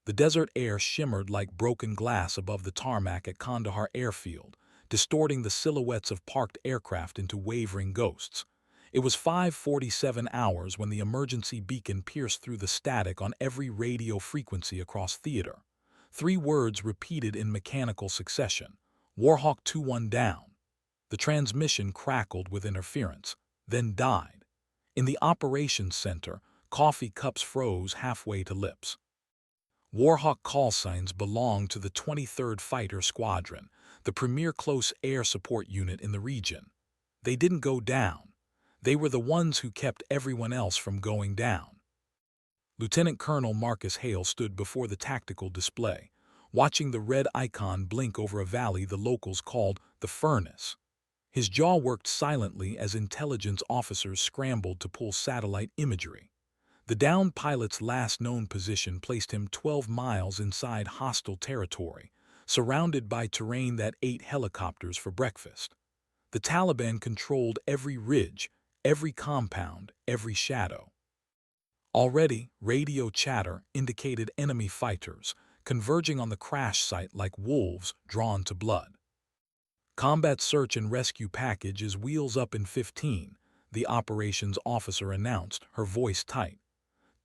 The desert air shimmered like broken glass above the tarmac at Kandahar Airfield, distorting the silhouettes of parked aircraft into wavering ghosts. It was 5:47 hours when the emergency beacon pierced through the static on every radio frequency across theater. Three words repeated in mechanical succession: Warhawk 2-1 down. The transmission crackled with interference, then died. In the operations center, coffee cups froze halfway to lips. Warhawk call signs belonged to the 23rd Fighter Squadron, the premier close air support unit in the region. They didn't go down. They were the ones who kept everyone else from going down. Lieutenant Colonel Marcus Hale stood before the tactical display, watching the red icon blink over a valley the locals called the Furnace. His jaw worked silently as intelligence officers scrambled to pull satellite imagery. The downed pilot's last known position placed him 12 miles inside hostile territory, surrounded by terrain that ate helicopters for breakfast. The Taliban controlled every ridge, every compound, every shadow. Already, radio chatter indicated enemy fighters, converging on the crash site like wolves drawn to blood. Combat search and rescue package is wheels up in 15, the operations officer announced, her voice tight.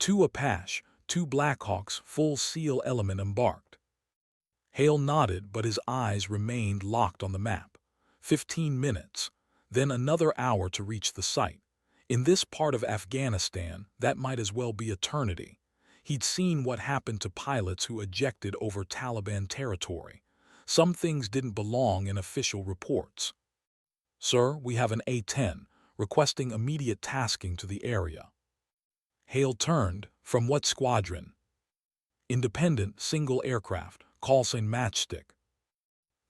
2 Apache, 2 Blackhawks, full SEAL element embarked. Hale nodded, but his eyes remained locked on the map. 15 minutes, then another hour to reach the site. In this part of Afghanistan, that might as well be eternity. He'd seen what happened to pilots who ejected over Taliban territory. Some things didn't belong in official reports. "Sir, we have an A-10, requesting immediate tasking to the area." Hale turned. "From what squadron?" "Independent, single aircraft, call sign Matchstick."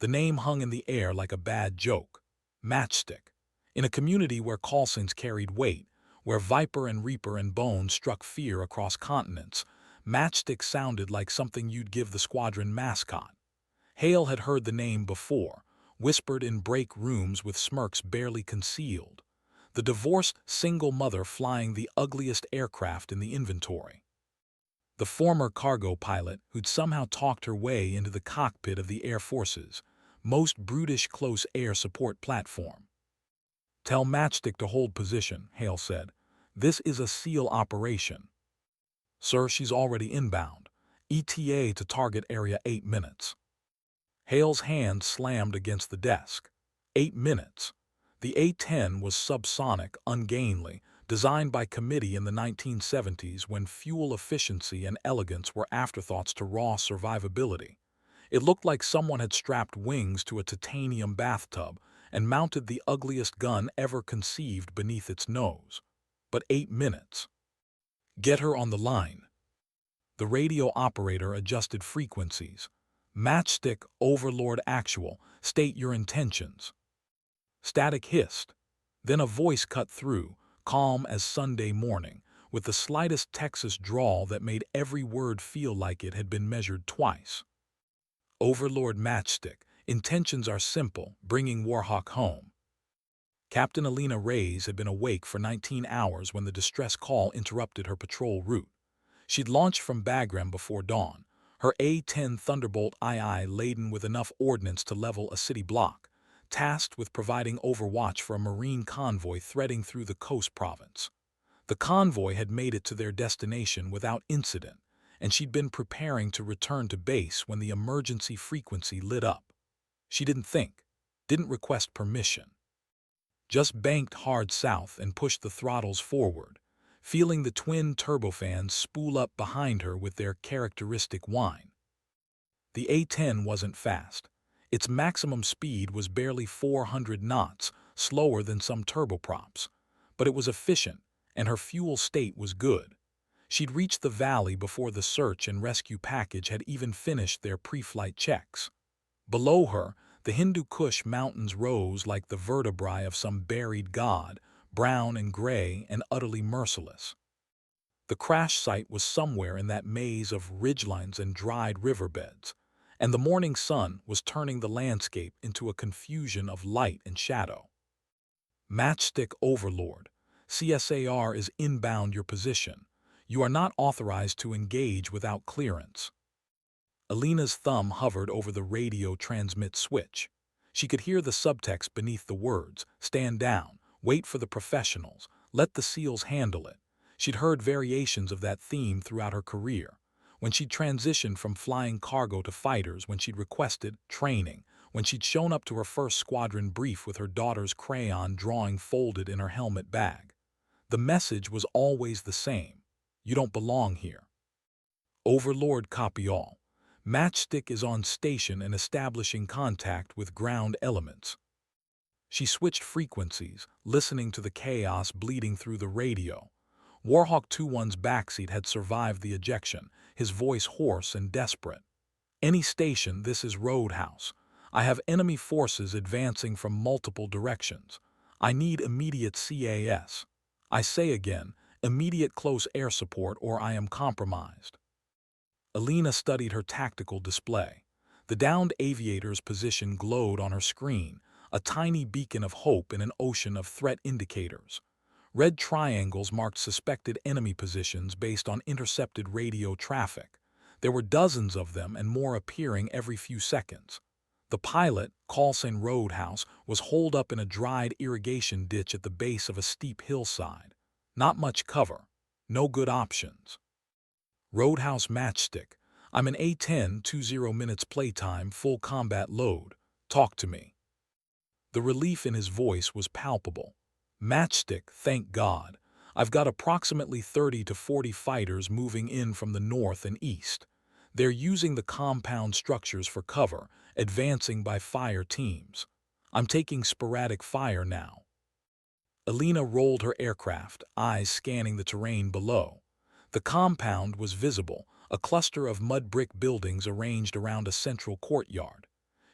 The name hung in the air like a bad joke. Matchstick. In a community where call signs carried weight, where Viper and Reaper and Bone struck fear across continents, Matchstick sounded like something you'd give the squadron mascot. Hale had heard the name before, whispered in break rooms with smirks barely concealed. The divorced single mother flying the ugliest aircraft in the inventory. The former cargo pilot who'd somehow talked her way into the cockpit of the Air Force's most brutish close air support platform. "Tell Matchstick to hold position," Hale said. "This is a SEAL operation." "Sir, she's already inbound. ETA to target area 8 minutes." Hale's hand slammed against the desk. 8 minutes. The A-10 was subsonic, ungainly, designed by committee in the 1970s when fuel efficiency and elegance were afterthoughts to raw survivability. It looked like someone had strapped wings to a titanium bathtub and mounted the ugliest gun ever conceived beneath its nose. But 8 minutes. "Get her on the line." The radio operator adjusted frequencies. "Matchstick, Overlord Actual, state your intentions." Static hissed. Then a voice cut through, calm as Sunday morning, with the slightest Texas drawl that made every word feel like it had been measured twice. "Overlord Matchstick, intentions are simple, bringing Warhawk home." Captain Alina Reyes had been awake for 19 hours when the distress call interrupted her patrol route. She'd launched from Bagram before dawn, her A-10 Thunderbolt II laden with enough ordnance to level a city block, tasked with providing overwatch for a Marine convoy threading through the coast province. The convoy had made it to their destination without incident, and she'd been preparing to return to base when the emergency frequency lit up. She didn't think, didn't request permission. Just banked hard south and pushed the throttles forward, feeling the twin turbofans spool up behind her with their characteristic whine. The A-10 wasn't fast. Its maximum speed was barely 400 knots, slower than some turboprops. But it was efficient, and her fuel state was good. She'd reached the valley before the search and rescue package had even finished their pre-flight checks. Below her, the Hindu Kush mountains rose like the vertebrae of some buried god, brown and gray and utterly merciless. The crash site was somewhere in that maze of ridgelines and dried riverbeds, and the morning sun was turning the landscape into a confusion of light and shadow. "Matchstick Overlord, CSAR is inbound your position. You are not authorized to engage without clearance." Alina's thumb hovered over the radio transmit switch. She could hear the subtext beneath the words, "Stand down, wait for the professionals, let the SEALs handle it." She'd heard variations of that theme throughout her career. When she'd transitioned from flying cargo to fighters, when she'd requested training, when she'd shown up to her first squadron brief with her daughter's crayon drawing folded in her helmet bag. The message was always the same: you don't belong here. Overlord, copy all. Matchstick is on station and establishing contact with ground elements. She switched frequencies, listening to the chaos bleeding through the radio. Warhawk 2-1's backseat had survived the ejection, his voice hoarse and desperate. "Any station, this is Roadhouse. I have enemy forces advancing from multiple directions. I need immediate CAS. I say again, immediate close air support or I am compromised." Alina studied her tactical display. The downed aviator's position glowed on her screen, a tiny beacon of hope in an ocean of threat indicators. Red triangles marked suspected enemy positions based on intercepted radio traffic. There were dozens of them and more appearing every few seconds. The pilot, Carlson Roadhouse, was holed up in a dried irrigation ditch at the base of a steep hillside. Not much cover. No good options. Roadhouse, Matchstick. I'm an A-10, 20 minutes playtime, full combat load. Talk to me. The relief in his voice was palpable. Matchstick, thank God. I've got approximately 30 to 40 fighters moving in from the north and east. They're using the compound structures for cover, advancing by fire teams. I'm taking sporadic fire now. Alina rolled her aircraft, eyes scanning the terrain below. The compound was visible, a cluster of mud brick buildings arranged around a central courtyard.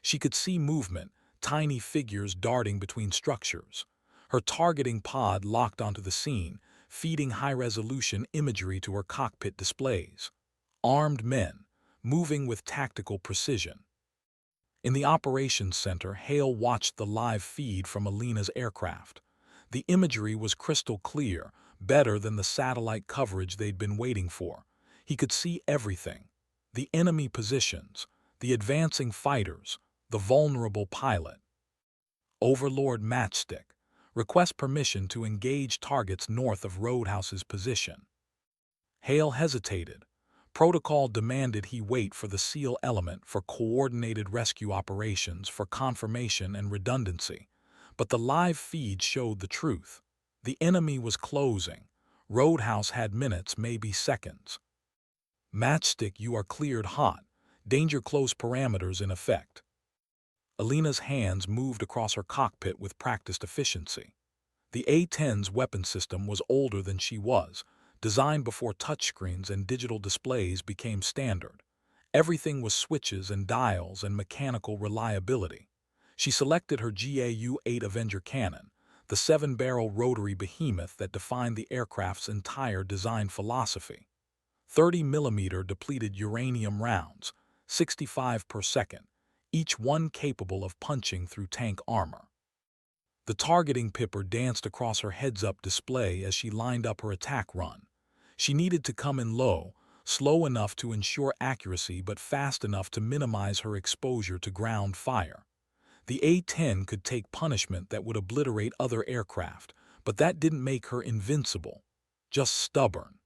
She could see movement, tiny figures darting between structures. Her targeting pod locked onto the scene, feeding high-resolution imagery to her cockpit displays. Armed men, moving with tactical precision. In the operations center, Hale watched the live feed from Alina's aircraft. The imagery was crystal clear, better than the satellite coverage they'd been waiting for. He could see everything: the enemy positions, the advancing fighters, the vulnerable pilot. Overlord, Matchstick. Request permission to engage targets north of Roadhouse's position. Hale hesitated. Protocol demanded he wait for the SEAL element for coordinated rescue operations for confirmation and redundancy. But the live feed showed the truth. The enemy was closing. Roadhouse had minutes, maybe seconds. Matchstick, you are cleared hot. Danger close parameters in effect. Alina's hands moved across her cockpit with practiced efficiency. The A-10's weapon system was older than she was, designed before touchscreens and digital displays became standard. Everything was switches and dials and mechanical reliability. She selected her GAU-8 Avenger cannon, the 7-barrel rotary behemoth that defined the aircraft's entire design philosophy. 30mm depleted uranium rounds, 65 per second, each one capable of punching through tank armor. The targeting pipper danced across her heads-up display as she lined up her attack run. She needed to come in low, slow enough to ensure accuracy but fast enough to minimize her exposure to ground fire. The A-10 could take punishment that would obliterate other aircraft, but that didn't make her invincible, just stubborn.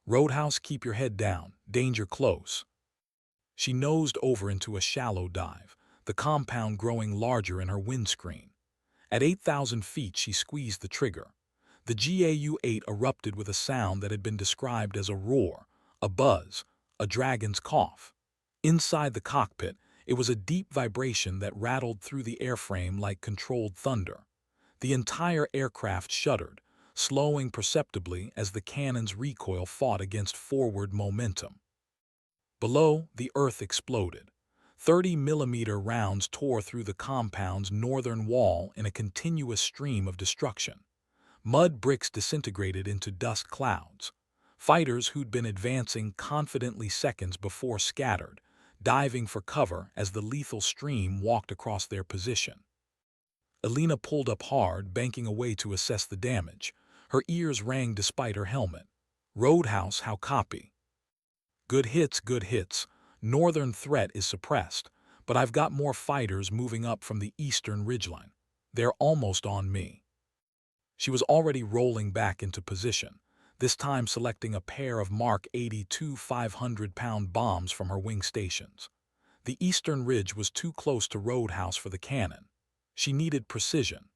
Roadhouse, keep your head down, danger close. She nosed over into a shallow dive, the compound growing larger in her windscreen. At 8,000 feet, she squeezed the trigger. The GAU-8 erupted with a sound that had been described as a roar, a buzz, a dragon's cough. Inside the cockpit, it was a deep vibration that rattled through the airframe like controlled thunder. The entire aircraft shuddered, slowing perceptibly as the cannon's recoil fought against forward momentum. Below, the earth exploded. 30mm rounds tore through the compound's northern wall in a continuous stream of destruction. Mud bricks disintegrated into dust clouds. Fighters who'd been advancing confidently seconds before scattered, diving for cover as the lethal stream walked across their position. Alina pulled up hard, banking away to assess the damage. Her ears rang despite her helmet. Roadhouse, how copy? Good hits, good hits. Northern threat is suppressed, but I've got more fighters moving up from the eastern ridgeline. They're almost on me. She was already rolling back into position, this time selecting a pair of Mark 82 500-pound bombs from her wing stations. The eastern ridge was too close to Roadhouse for the cannon. She needed precision.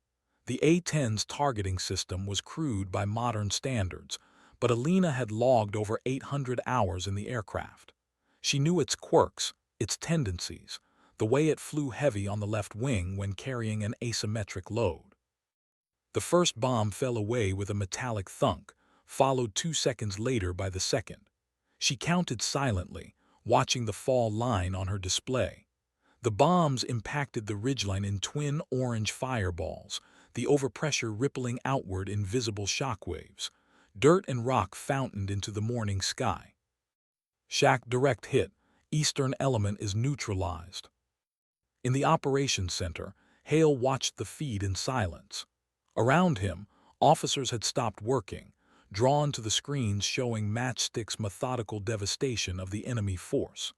The A-10's targeting system was crude by modern standards, but Alina had logged over 800 hours in the aircraft. She knew its quirks, its tendencies, the way it flew heavy on the left wing when carrying an asymmetric load. The first bomb fell away with a metallic thunk, followed 2 seconds later by the second. She counted silently, watching the fall line on her display. The bombs impacted the ridgeline in twin orange fireballs, the overpressure rippling outward in visible shockwaves. Dirt and rock fountained into the morning sky. Shack direct hit. Eastern element is neutralized. In the operations center, Hale watched the feed in silence. Around him, officers had stopped working, drawn to the screens showing Matchstick's methodical devastation of the enemy force.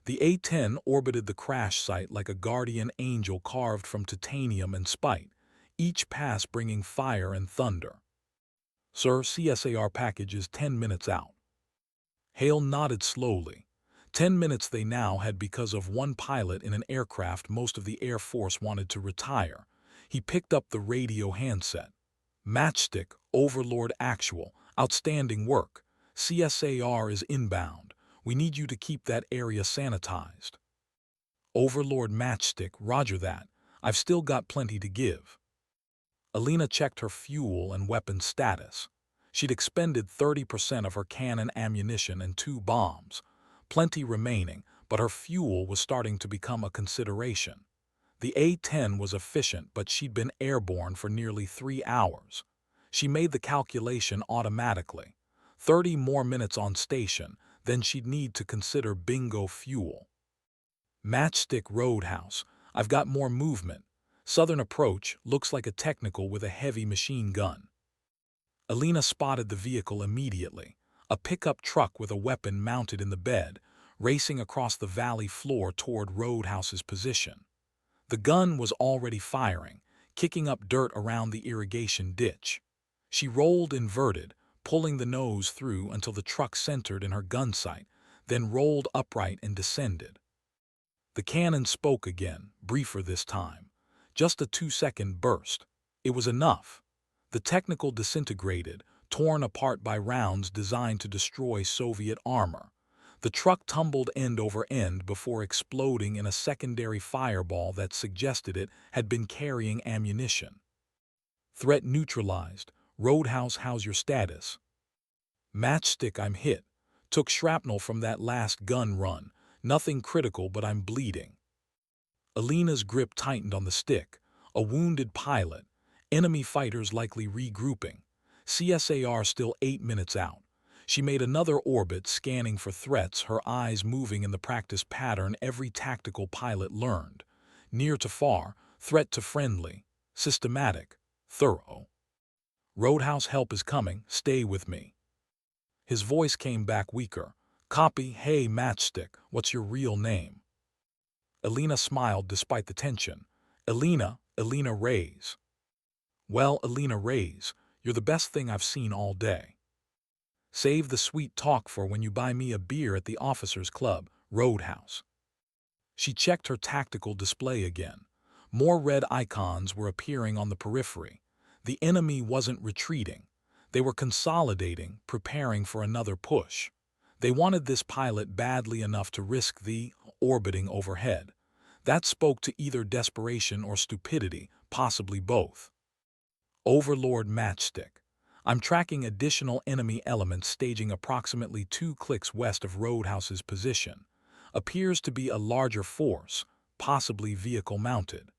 The A-10 orbited the crash site like a guardian angel carved from titanium and spite, each pass bringing fire and thunder. "Sir, CSAR package is 10 minutes out." Hale nodded slowly. 10 minutes they now had because of one pilot in an aircraft most of the Air Force wanted to retire. He picked up the radio handset. "Matchstick, Overlord Actual, outstanding work. CSAR is inbound. We need you to keep that area sanitized." "Overlord Matchstick, roger that. I've still got plenty to give." Alina checked her fuel and weapons status. She'd expended 30% of her cannon ammunition and 2 bombs. Plenty remaining, but her fuel was starting to become a consideration. The A-10 was efficient, but she'd been airborne for nearly 3 hours. She made the calculation automatically. 30 more minutes on station, then she'd need to consider bingo fuel. "Matchstick Roadhouse, I've got more movement. Southern approach, looks like a technical with a heavy machine gun." Alina spotted the vehicle immediately, a pickup truck with a weapon mounted in the bed, racing across the valley floor toward Roadhouse's position. The gun was already firing, kicking up dirt around the irrigation ditch. She rolled inverted, pulling the nose through until the truck centered in her gun sight, then rolled upright and descended. The cannon spoke again, briefer this time. Just a 2-second burst. It was enough. The technical disintegrated, torn apart by rounds designed to destroy Soviet armor. The truck tumbled end over end before exploding in a secondary fireball that suggested it had been carrying ammunition. "Threat neutralized. Roadhouse, how's your status?" "Matchstick, I'm hit. Took shrapnel from that last gun run. Nothing critical, but I'm bleeding." Alina's grip tightened on the stick. A wounded pilot. Enemy fighters likely regrouping. CSAR still 8 minutes out. She made another orbit, scanning for threats, her eyes moving in the practice pattern every tactical pilot learned. Near to far, threat to friendly, systematic, thorough. "Roadhouse, help is coming, stay with me." His voice came back weaker. "Copy, hey Matchstick, what's your real name?" Alina smiled despite the tension. Alina Reyes." "Well, Alina Reyes, you're the best thing I've seen all day. Save the sweet talk for when you buy me a beer at the Officers Club, Roadhouse." She checked her tactical display again. More red icons were appearing on the periphery. The enemy wasn't retreating. They were consolidating, preparing for another push. They wanted this pilot badly enough to risk the orbiting overhead. That spoke to either desperation or stupidity, possibly both. "Overlord Matchstick. I'm tracking additional enemy elements staging approximately 2 clicks west of Roadhouse's position. Appears to be a larger force, possibly vehicle-mounted."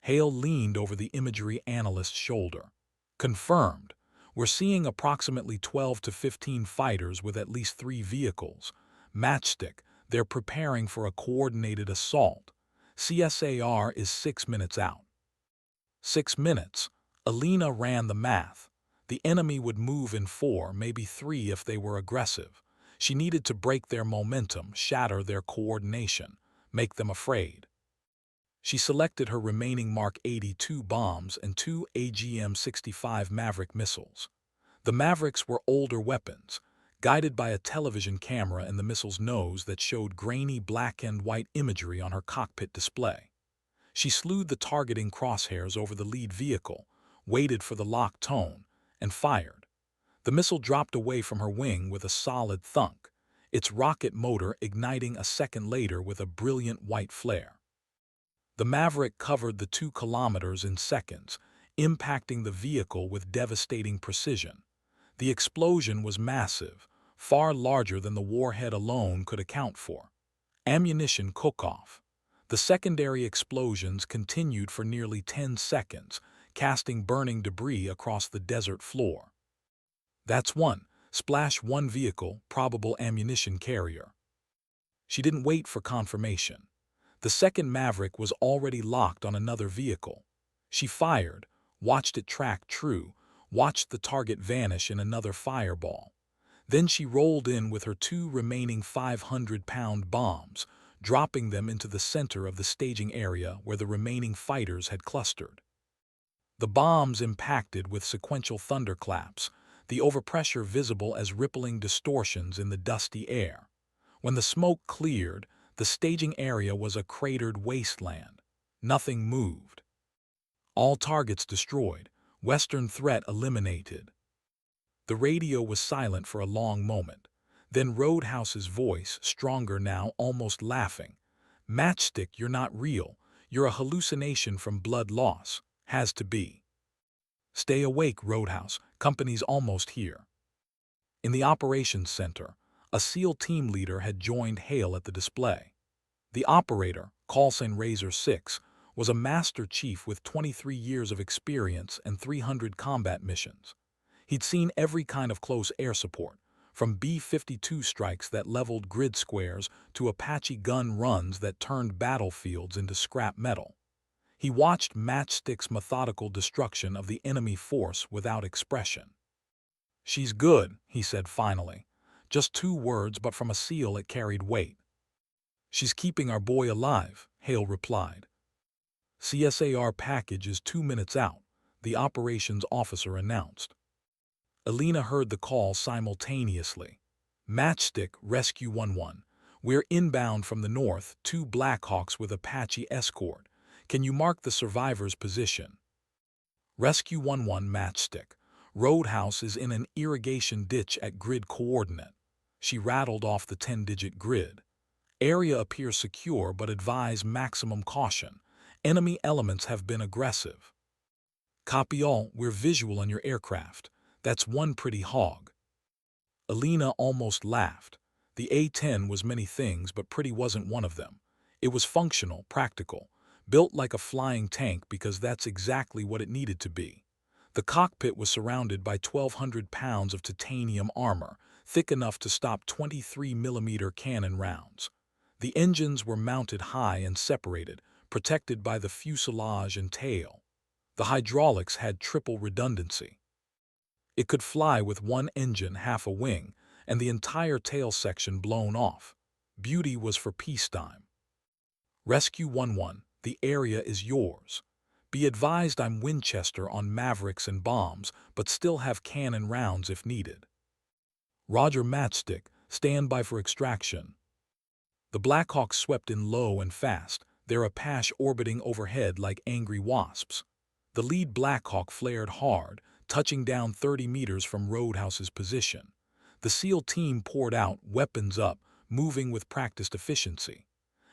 Hale leaned over the imagery analyst's shoulder. "Confirmed. We're seeing approximately 12 to 15 fighters with at least 3 vehicles. Matchstick, they're preparing for a coordinated assault. CSAR is 6 minutes out." 6 minutes. Alina ran the math. The enemy would move in 4, maybe 3 if they were aggressive. She needed to break their momentum, shatter their coordination, make them afraid. She selected her remaining Mark 82 bombs and two AGM-65 Maverick missiles. The Mavericks were older weapons, guided by a television camera in the missile's nose that showed grainy black and white imagery on her cockpit display. She slewed the targeting crosshairs over the lead vehicle, waited for the lock tone, and fired. The missile dropped away from her wing with a solid thunk, its rocket motor igniting a second later with a brilliant white flare. The Maverick covered the 2 kilometers in seconds, impacting the vehicle with devastating precision. The explosion was massive, far larger than the warhead alone could account for. Ammunition cook-off. The secondary explosions continued for nearly 10 seconds, casting burning debris across the desert floor. That's one. Splash one vehicle, probable ammunition carrier. She didn't wait for confirmation. The second Maverick was already locked on another vehicle. She fired, watched it track true, watched the target vanish in another fireball. Then she rolled in with her 2 remaining 500-pound bombs, dropping them into the center of the staging area where the remaining fighters had clustered. The bombs impacted with sequential thunderclaps, the overpressure visible as rippling distortions in the dusty air. When the smoke cleared, the staging area was a cratered wasteland. Nothing moved. All targets destroyed, Western threat eliminated. The radio was silent for a long moment. Then Roadhouse's voice, stronger now, almost laughing. "Matchstick, you're not real. You're a hallucination from blood loss. Has to be. Stay awake, Roadhouse. Company's almost here." In the operations center, a SEAL team leader had joined Hale at the display. The operator, callsign Razor 6, was a master chief with 23 years of experience and 300 combat missions. He'd seen every kind of close air support, from B-52 strikes that leveled grid squares to Apache gun runs that turned battlefields into scrap metal. He watched Matchstick's methodical destruction of the enemy force without expression. "She's good," he said finally. Just 2 words, but from a SEAL it carried weight. "She's keeping our boy alive," Hale replied. "CSAR package is 2 minutes out," the operations officer announced. Alina heard the call simultaneously. "Matchstick, Rescue 11. We're inbound from the north, 2 Blackhawks with Apache escort. Can you mark the survivor's position?" Rescue 11 Matchstick. Roadhouse is in an irrigation ditch at grid coordinate. She rattled off the 10-digit grid. "Area appears secure, but advise maximum caution. Enemy elements have been aggressive." "Copy all, we're visual on your aircraft. That's one pretty hog." Alina almost laughed. The A-10 was many things, but pretty wasn't one of them. It was functional, practical, built like a flying tank because that's exactly what it needed to be. The cockpit was surrounded by 1,200 pounds of titanium armor, thick enough to stop 23mm cannon rounds. The engines were mounted high and separated, protected by the fuselage and tail. The hydraulics had triple redundancy. It could fly with one engine, half a wing, and the entire tail section blown off. Beauty was for peacetime. "Rescue 11, the area is yours. Be advised I'm Winchester on Mavericks and bombs, but still have cannon rounds if needed." "Roger, Matchstick, stand by for extraction." The Blackhawks swept in low and fast, their Apache orbiting overhead like angry wasps. The lead Blackhawk flared hard, touching down 30 meters from Roadhouse's position. The SEAL team poured out, weapons up, moving with practiced efficiency.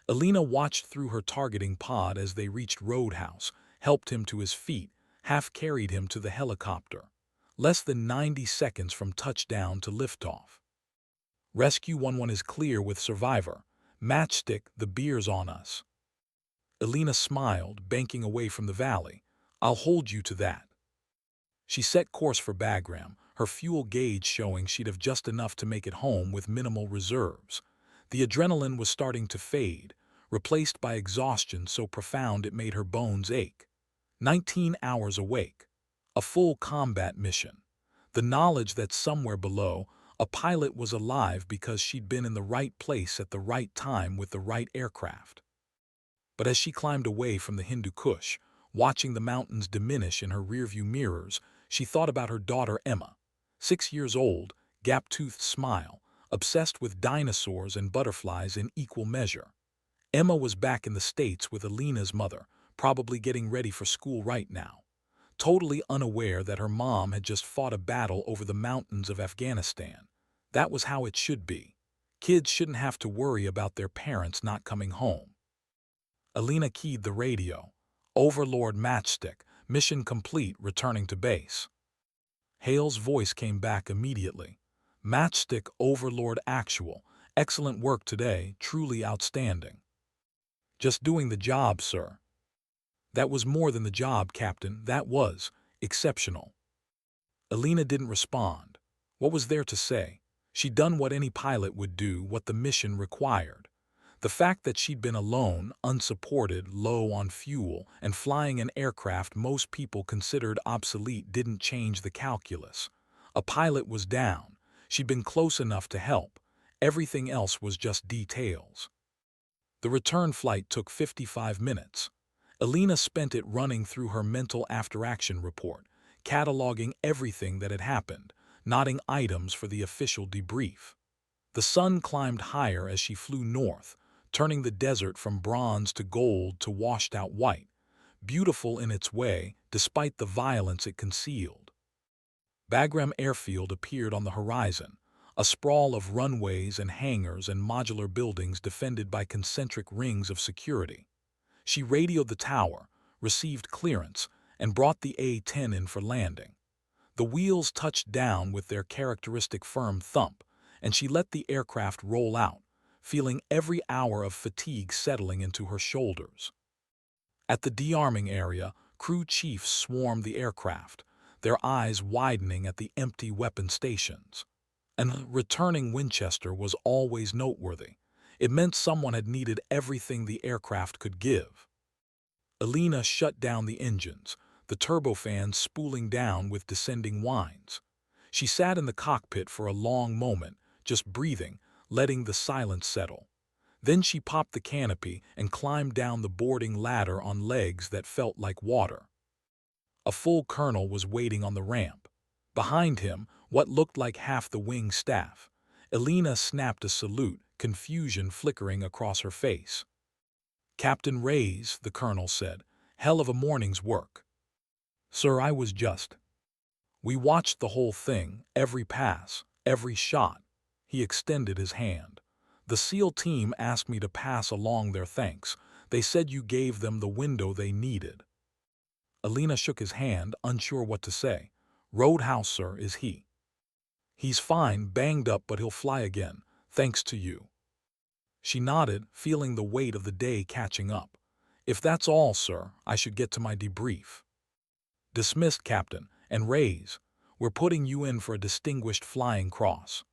Alina watched through her targeting pod as they reached Roadhouse, helped him to his feet, half-carried him to the helicopter. Less than 90 seconds from touchdown to liftoff. "Rescue 11 is clear with survivor. Matchstick, the beer's on us." Alina smiled, banking away from the valley. "I'll hold you to that." She set course for Bagram, her fuel gauge showing she'd have just enough to make it home with minimal reserves. The adrenaline was starting to fade, replaced by exhaustion so profound it made her bones ache. 19 hours awake. A full combat mission. The knowledge that somewhere below, A pilot was alive because she'd been in the right place at the right time with the right aircraft. But as she climbed away from the Hindu Kush, watching the mountains diminish in her rearview mirrors, she thought about her daughter Emma, 6 years old, gap-toothed smile, obsessed with dinosaurs and butterflies in equal measure. Emma was back in the States with Alina's mother, probably getting ready for school right now, totally unaware that her mom had just fought a battle over the mountains of Afghanistan. That was how it should be. Kids shouldn't have to worry about their parents not coming home. Alina keyed the radio. Overlord Matchstick, mission complete, returning to base. Hale's voice came back immediately. Matchstick Overlord Actual, excellent work today, truly outstanding. Just doing the job, sir. That was more than the job, Captain, that was exceptional. Alina didn't respond. What was there to say? She'd done what any pilot would do, what the mission required. The fact that she'd been alone, unsupported, low on fuel, and flying an aircraft most people considered obsolete didn't change the calculus. A pilot was down. She'd been close enough to help. Everything else was just details. The return flight took 55 minutes. Alina spent it running through her mental after-action report, cataloging everything that had happened, noting items for the official debrief. The sun climbed higher as she flew north, turning the desert from bronze to gold to washed-out white, beautiful in its way despite the violence it concealed. Bagram Airfield appeared on the horizon, a sprawl of runways and hangars and modular buildings defended by concentric rings of security. She radioed the tower, received clearance, and brought the A-10 in for landing. The wheels touched down with their characteristic firm thump, and she let the aircraft roll out, feeling every hour of fatigue settling into her shoulders. At the de-arming area, crew chiefs swarmed the aircraft, their eyes widening at the empty weapon stations. And returning Winchester was always noteworthy. It meant someone had needed everything the aircraft could give. Alina shut down the engines, the turbofans spooling down with descending whines. She sat in the cockpit for a long moment, just breathing, letting the silence settle. Then she popped the canopy and climbed down the boarding ladder on legs that felt like water. A full colonel was waiting on the ramp. Behind him, what looked like half the wing staff. Alina snapped a salute, confusion flickering across her face. "Captain Reyes," the colonel said, "hell of a morning's work." "Sir, I was just—" "We watched the whole thing, every pass, every shot." He extended his hand. "The SEAL team asked me to pass along their thanks. They said you gave them the window they needed." Alina shook his hand, unsure what to say. "Roadhouse, sir, is he?" "He's fine, banged up, but he'll fly again, thanks to you." She nodded, feeling the weight of the day catching up. "If that's all, sir, I should get to my debrief." "Dismissed, Captain, and Reyes, we're putting you in for a Distinguished Flying Cross."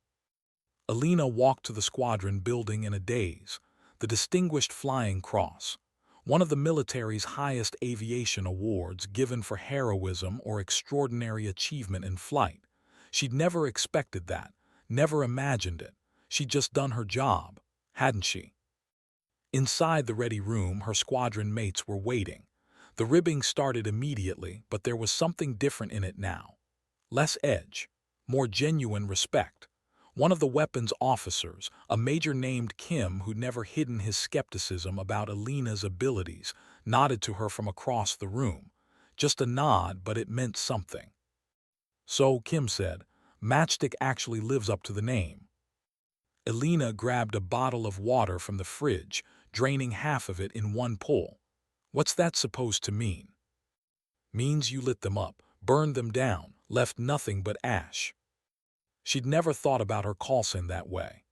Alina walked to the squadron building in a daze. The Distinguished Flying Cross, one of the military's highest aviation awards given for heroism or extraordinary achievement in flight. She'd never expected that, never imagined it. She'd just done her job, hadn't she? Inside the ready room, her squadron mates were waiting. The ribbing started immediately, but there was something different in it now. Less edge, more genuine respect. One of the weapons officers, a major named Kim who'd never hidden his skepticism about Alina's abilities, nodded to her from across the room. Just a nod, but it meant something. "So," Kim said, "Matchstick actually lives up to the name." Alina grabbed a bottle of water from the fridge, draining half of it in one pull. "What's that supposed to mean?" "Means you lit them up, burned them down, left nothing but ash." She'd never thought about her callsign that way.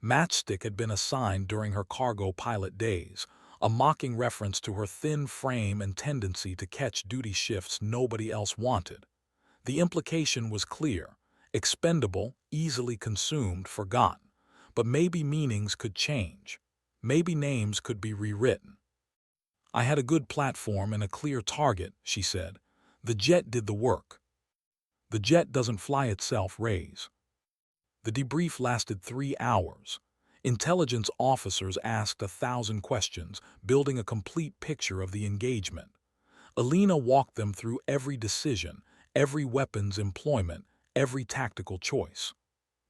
Matchstick had been assigned during her cargo pilot days, a mocking reference to her thin frame and tendency to catch duty shifts nobody else wanted. The implication was clear: expendable, easily consumed, forgotten. But maybe meanings could change. Maybe names could be rewritten. "I had a good platform and a clear target," she said. "The jet did the work." "The jet doesn't fly itself, Reyes." The debrief lasted 3 hours. Intelligence officers asked 1,000 questions, building a complete picture of the engagement. Alina walked them through every decision, every weapons employment, every tactical choice.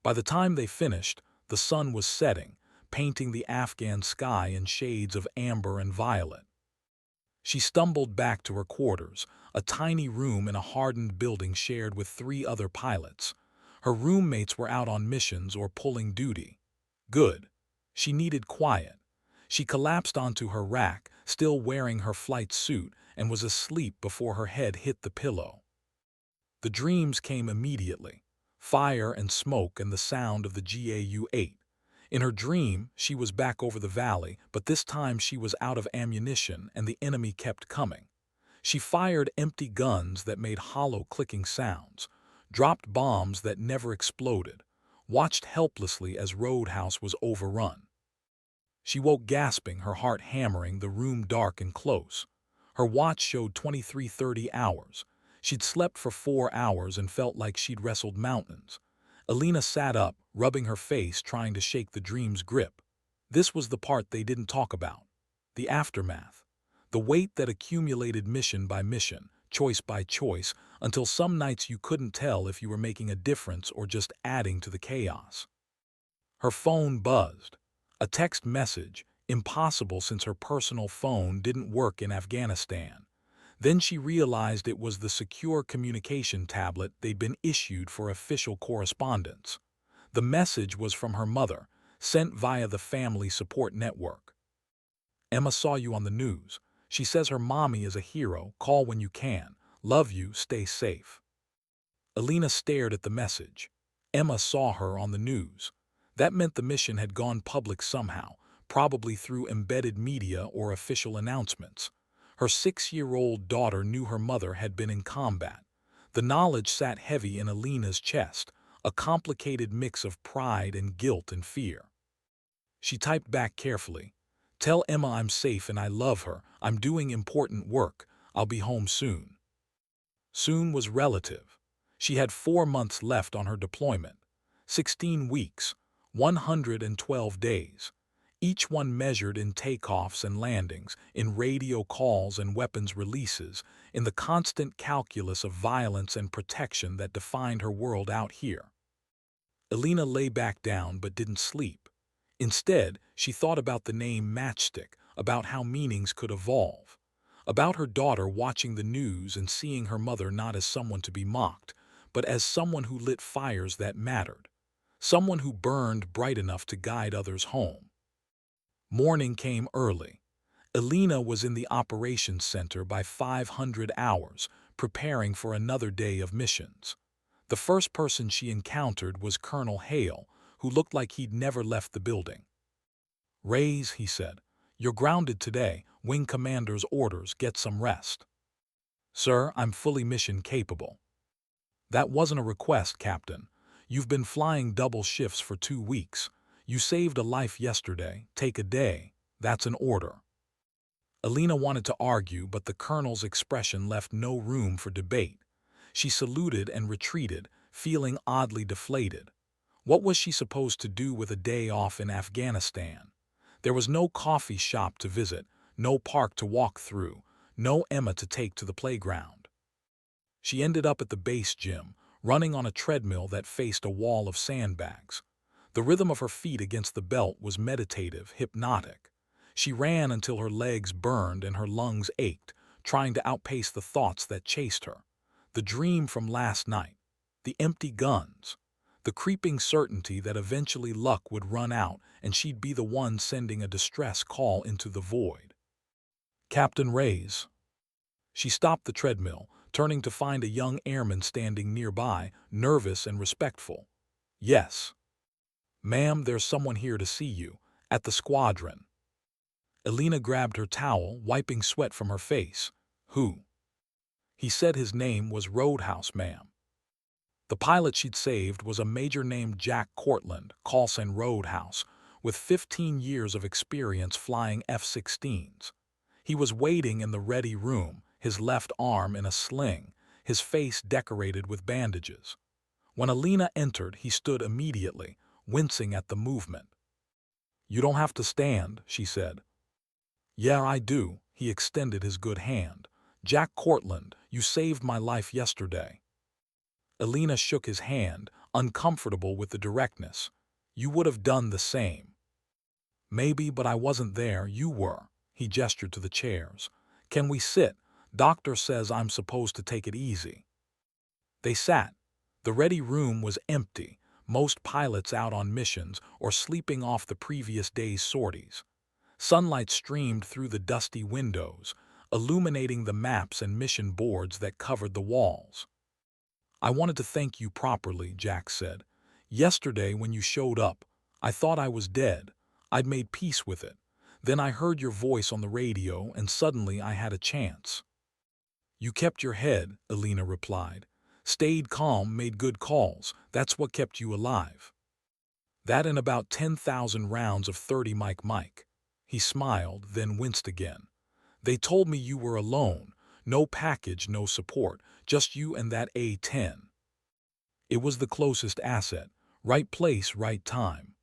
By the time they finished, the sun was setting, painting the Afghan sky in shades of amber and violet. She stumbled back to her quarters, a tiny room in a hardened building shared with 3 other pilots. Her roommates were out on missions or pulling duty. Good. She needed quiet. She collapsed onto her rack, still wearing her flight suit, and was asleep before her head hit the pillow. The dreams came immediately. Fire and smoke and the sound of the GAU-8. In her dream, she was back over the valley, but this time she was out of ammunition and the enemy kept coming. She fired empty guns that made hollow clicking sounds, dropped bombs that never exploded, watched helplessly as Roadhouse was overrun. She woke gasping, her heart hammering, the room dark and close. Her watch showed 23:30 hours. She'd slept for 4 hours and felt like she'd wrestled mountains. Alina sat up, rubbing her face, trying to shake the dream's grip. This was the part they didn't talk about. The aftermath. The weight that accumulated mission by mission, choice by choice, until some nights you couldn't tell if you were making a difference or just adding to the chaos. Her phone buzzed. A text message, impossible since her personal phone didn't work in Afghanistan. Then she realized it was the secure communication tablet they'd been issued for official correspondence. The message was from her mother, sent via the family support network. Emma saw you on the news. She says her mommy is a hero. Call when you can. Love you. Stay safe. Alina stared at the message. Emma saw her on the news. That meant the mission had gone public somehow, probably through embedded media or official announcements. Her 6-year-old daughter knew her mother had been in combat. The knowledge sat heavy in Alina's chest, a complicated mix of pride and guilt and fear. She typed back carefully. Tell Emma I'm safe and I love her. I'm doing important work. I'll be home soon. Soon was relative. She had 4 months left on her deployment. 16 weeks, 112 days. Each one measured in takeoffs and landings, in radio calls and weapons releases, in the constant calculus of violence and protection that defined her world out here. Alina lay back down but didn't sleep. Instead, she thought about the name Matchstick, about how meanings could evolve, about her daughter watching the news and seeing her mother not as someone to be mocked, but as someone who lit fires that mattered, someone who burned bright enough to guide others home. Morning came early. Alina was in the operations center by 500 hours, preparing for another day of missions. The first person she encountered was Colonel Hale, who looked like he'd never left the building. Rays, he said, you're grounded today. Wing commander's orders. Get some rest. Sir, I'm fully mission capable. That wasn't a request, Captain. You've been flying double shifts for 2 weeks. You saved a life yesterday. Take a day. That's an order. Alina wanted to argue, but the colonel's expression left no room for debate. She saluted and retreated, feeling oddly deflated. What was she supposed to do with a day off in Afghanistan? There was no coffee shop to visit, no park to walk through, no Emma to take to the playground. She ended up at the base gym, running on a treadmill that faced a wall of sandbags. The rhythm of her feet against the belt was meditative, hypnotic. She ran until her legs burned and her lungs ached, trying to outpace the thoughts that chased her. The dream from last night, the empty guns, the creeping certainty that eventually luck would run out and she'd be the one sending a distress call into the void. Captain Rays. She stopped the treadmill, turning to find a young airman standing nearby, nervous and respectful. Yes. Ma'am, there's someone here to see you, at the squadron. Alina grabbed her towel, wiping sweat from her face. Who? He said his name was Roadhouse, ma'am. The pilot she'd saved was a major named Jack Cortland, callsign Roadhouse, with 15 years of experience flying F-16s. He was waiting in the ready room, his left arm in a sling, his face decorated with bandages. When Alina entered, he stood immediately, wincing at the movement. "You don't have to stand," she said. "Yeah, I do." He extended his good hand. "Jack Cortland, you saved my life yesterday." Alina shook his hand, uncomfortable with the directness. "You would have done the same." "Maybe, but I wasn't there. You were." He gestured to the chairs. "Can we sit? Doctor says I'm supposed to take it easy." They sat. The ready room was empty, most pilots out on missions or sleeping off the previous day's sorties. Sunlight streamed through the dusty windows, illuminating the maps and mission boards that covered the walls. "I wanted to thank you properly," Jack said. "Yesterday when you showed up, I thought I was dead. I'd made peace with it. Then I heard your voice on the radio and suddenly I had a chance." "You kept your head," Alina replied. "Stayed calm, made good calls. That's what kept you alive." "That and about 10,000 rounds of 30 Mike." He smiled, then winced again. "They told me you were alone. No package, no support. Just you and that A-10. It was the closest asset. Right place, right time."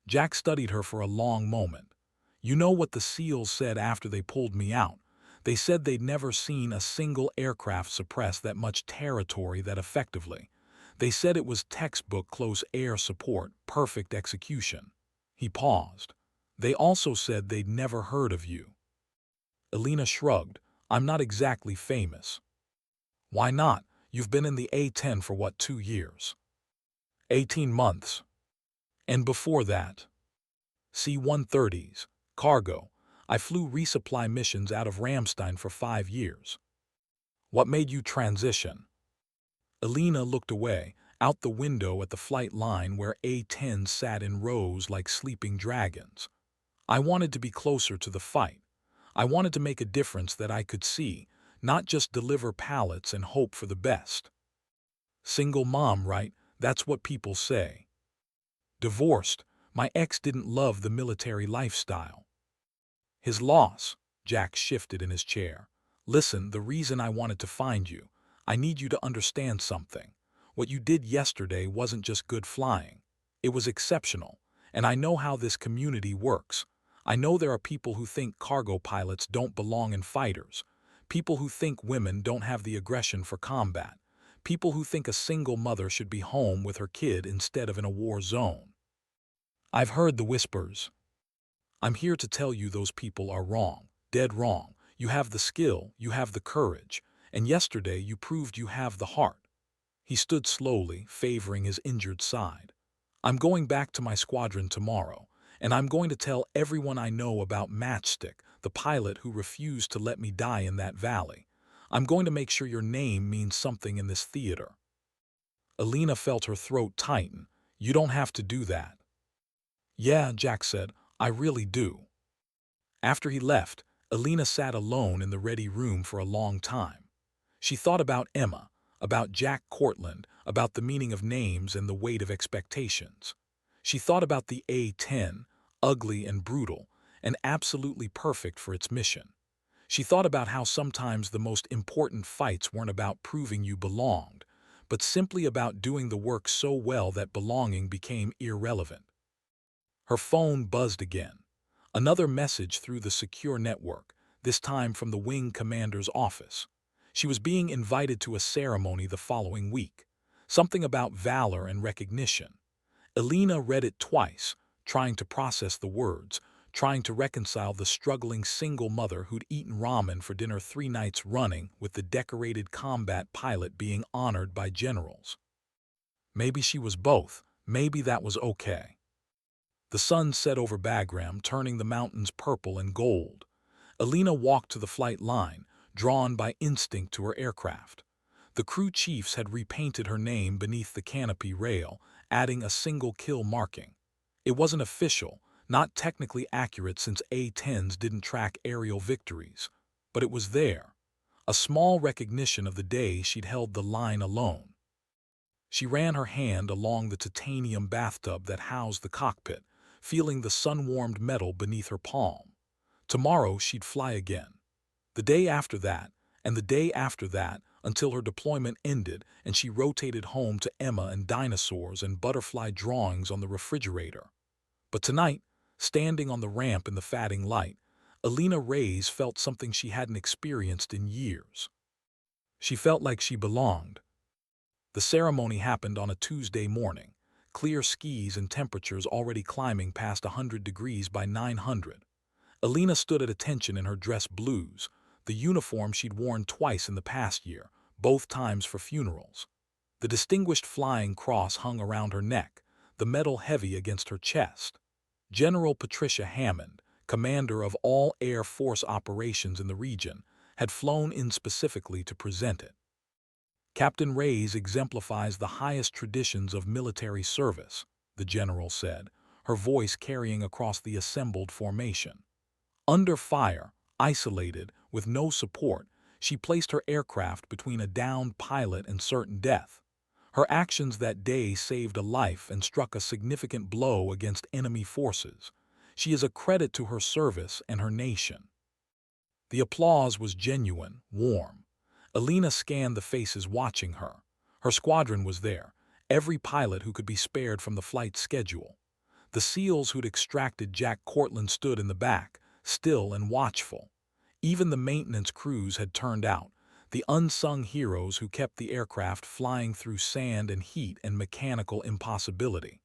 Jack studied her for a long moment. "You know what the SEALs said after they pulled me out? They said they'd never seen a single aircraft suppress that much territory that effectively. They said it was textbook close air support, perfect execution." He paused. "They also said they'd never heard of you." Alina shrugged. "I'm not exactly famous." "Why not? You've been in the A-10 for what, 2 years?" 18 months. "And before that?" "C-130s. Cargo. I flew resupply missions out of Ramstein for 5 years." "What made you transition?" Alina looked away, out the window at the flight line where A-10s sat in rows like sleeping dragons. "I wanted to be closer to the fight. I wanted to make a difference that I could see, not just deliver pallets and hope for the best." "Single mom, right? That's what people say." "Divorced. My ex didn't love the military lifestyle." "His loss." Jack shifted in his chair. "Listen, the reason I wanted to find you, I need you to understand something. What you did yesterday wasn't just good flying. It was exceptional. And I know how this community works. I know there are people who think cargo pilots don't belong in fighters. People who think women don't have the aggression for combat. People who think a single mother should be home with her kid instead of in a war zone. I've heard the whispers. I'm here to tell you those people are wrong, dead wrong. You have the skill, you have the courage, and yesterday you proved you have the heart." He stood slowly, favoring his injured side. "I'm going back to my squadron tomorrow, and I'm going to tell everyone I know about Matchstick, the pilot who refused to let me die in that valley. I'm going to make sure your name means something in this theater." Alina felt her throat tighten. "You don't have to do that." "Yeah," Jack said, "I really do." After he left, Alina sat alone in the ready room for a long time. She thought about Emma, about Jack Cortland, about the meaning of names and the weight of expectations. She thought about the A-10, ugly and brutal, and absolutely perfect for its mission. She thought about how sometimes the most important fights weren't about proving you belonged, but simply about doing the work so well that belonging became irrelevant. Her phone buzzed again. Another message through the secure network, this time from the wing commander's office. She was being invited to a ceremony the following week. Something about valor and recognition. Alina read it twice, trying to process the words, trying to reconcile the struggling single mother who'd eaten ramen for dinner 3 nights running with the decorated combat pilot being honored by generals. Maybe she was both. Maybe that was okay. The sun set over Bagram, turning the mountains purple and gold. Alina walked to the flight line, drawn by instinct to her aircraft. The crew chiefs had repainted her name beneath the canopy rail, adding a single kill marking. It wasn't official, not technically accurate since A-10s didn't track aerial victories, but it was there. A small recognition of the day she'd held the line alone. She ran her hand along the titanium bathtub that housed the cockpit, feeling the sun-warmed metal beneath her palm. Tomorrow she'd fly again. The day after that, and the day after that, until her deployment ended and she rotated home to Emma and dinosaurs and butterfly drawings on the refrigerator. But tonight, standing on the ramp in the fading light, Alina Reyes felt something she hadn't experienced in years. She felt like she belonged. The ceremony happened on a Tuesday morning, clear skies and temperatures already climbing past 100 degrees by 900. Alina stood at attention in her dress blues, the uniform she'd worn twice in the past year, both times for funerals. The Distinguished Flying Cross hung around her neck, the medal heavy against her chest. General Patricia Hammond, commander of all Air Force operations in the region, had flown in specifically to present it. Captain Reyes exemplifies the highest traditions of military service, the general said, her voice carrying across the assembled formation. Under fire, isolated, with no support, she placed her aircraft between a downed pilot and certain death. Her actions that day saved a life and struck a significant blow against enemy forces. She is a credit to her service and her nation. The applause was genuine, warm. Alina scanned the faces watching her. Her squadron was there, every pilot who could be spared from the flight schedule. The SEALs who'd extracted Jack Cortland stood in the back, still and watchful. Even the maintenance crews had turned out, the unsung heroes who kept the aircraft flying through sand and heat and mechanical impossibility.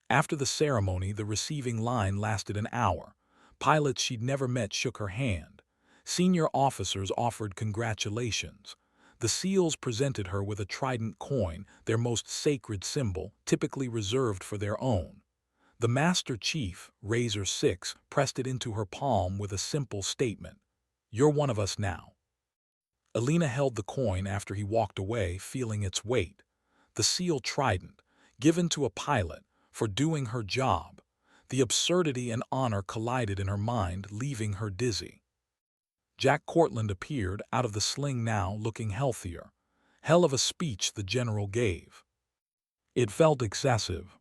After the ceremony, the receiving line lasted an hour. Pilots she'd never met shook her hand. Senior officers offered congratulations. The SEALs presented her with a trident coin, their most sacred symbol, typically reserved for their own. The Master Chief, Razor 6, pressed it into her palm with a simple statement, "You're one of us now." Alina held the coin after he walked away, feeling its weight. The SEAL trident, given to a pilot for doing her job. The absurdity and honor collided in her mind, leaving her dizzy. Jack Cortland appeared out of the sling now, looking healthier. Hell of a speech the general gave. It felt excessive.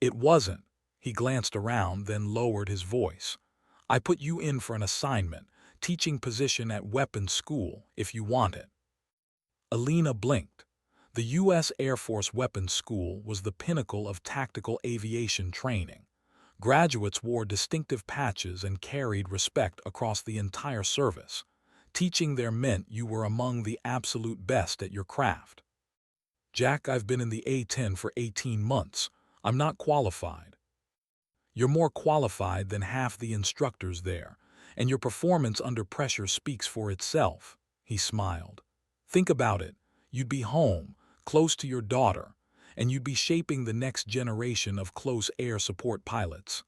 It wasn't. He glanced around, then lowered his voice. "I put you in for an assignment, teaching position at weapons school, if you want it." Alina blinked. The U.S. Air Force Weapons School was the pinnacle of tactical aviation training. Graduates wore distinctive patches and carried respect across the entire service. Teaching there meant you were among the absolute best at your craft. "Jack, I've been in the A-10 for 18 months. I'm not qualified." "You're more qualified than half the instructors there, and your performance under pressure speaks for itself," he smiled. "Think about it. You'd be home, close to your daughter, and you'd be shaping the next generation of close air support pilots."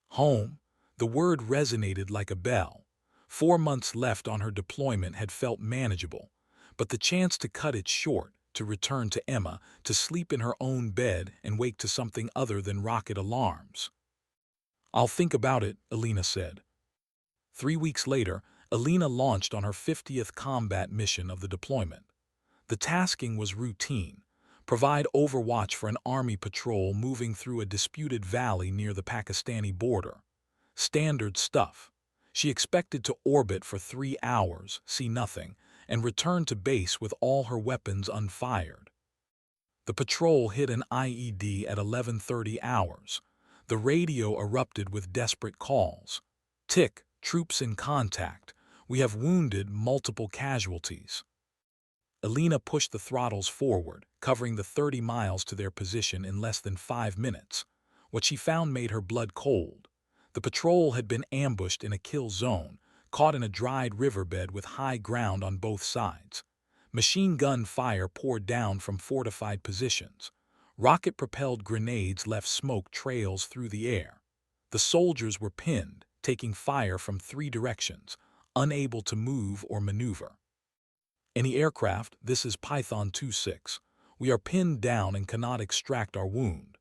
Home, the word resonated like a bell. 4 months left on her deployment had felt manageable, but the chance to cut it short, to return to Emma, to sleep in her own bed and wake to something other than rocket alarms. "I'll think about it," Alina said. 3 weeks later, Alina launched on her 50th combat mission of the deployment. The tasking was routine. Provide overwatch for an army patrol moving through a disputed valley near the Pakistani border. Standard stuff. She expected to orbit for 3 hours, see nothing, and return to base with all her weapons unfired. The patrol hit an IED at 11:30 hours. The radio erupted with desperate calls. "Tick, troops in contact. We have wounded, multiple casualties." Alina pushed the throttles forward, covering the 30 miles to their position in less than 5 minutes. What she found made her blood cold. The patrol had been ambushed in a kill zone, caught in a dried riverbed with high ground on both sides. Machine gun fire poured down from fortified positions. Rocket-propelled grenades left smoke trails through the air. The soldiers were pinned, taking fire from 3 directions, unable to move or maneuver. "Any aircraft, this is Python 2-6. We are pinned down and cannot extract our wound.